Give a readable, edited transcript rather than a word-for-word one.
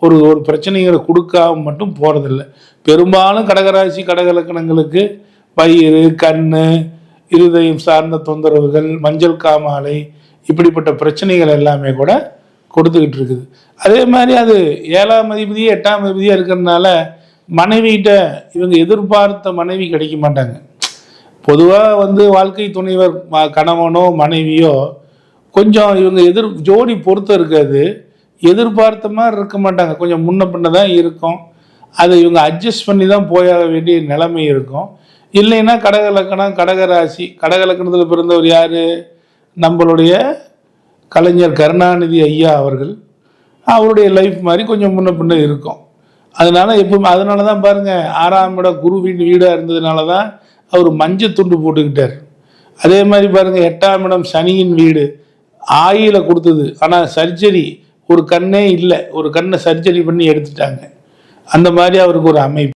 ஒரு ஒரு பிரச்சனைகளை கொடுக்காம மட்டும் போகிறதில்ல. பெரும்பாலும் கடகராசி கடகலக்கணங்களுக்கு வயிறு, கண், இருதயம் சார்ந்த தொந்தரவுகள், மஞ்சள் காமாலை, இப்படிப்பட்ட பிரச்சனைகள் எல்லாமே கூட கொடுத்துக்கிட்டு இருக்குது. அதே மாதிரி அது 7ஆம் அதிபதியே 8ஆம் அதிபதியாக இருக்கிறதுனால மனைவிகிட்ட இவங்க எதிர்பார்த்த மனைவி கிடைக்க மாட்டாங்க. பொதுவாக வாழ்க்கை துணைவர் கணவனோ மனைவியோ கொஞ்சம் இவங்க ஜோடி பொறுத்த இருக்காது, எதிர்பார்த்த மாதிரி இருக்க மாட்டாங்க, கொஞ்சம் முன்ன பின்ன தான் இருக்கும். அதை இவங்க அட்ஜஸ்ட் பண்ணி தான் போயாக வேண்டிய நிலைமை இருக்கும். இல்லைன்னா கடகலக்கணம் கடகராசி கடகலக்கணத்தில் பிறந்தவர் யார்? நம்மளுடைய கலைஞர் கருணாநிதி ஐயா அவர்கள். அவருடைய லைஃப் மாதிரி கொஞ்சம் முன்ன பின்ன இருக்கும். அதனால தான் பாருங்கள், 6ஆம் இடம் குருவின் வீடாக இருந்ததுனால தான் அவர் மஞ்சள் துண்டு போட்டுக்கிட்டார். அதே மாதிரி பாருங்கள், 8ஆம் இடம் சனியின் வீடு, ஆயில கொடுத்தது. ஆனால் சர்ஜரி, ஒரு கண்ணே இல்லை, ஒரு கண்ணை சர்ஜரி பண்ணி எடுத்துட்டாங்க. அந்த மாதிரி அவருக்கு ஒரு அமைப்பு.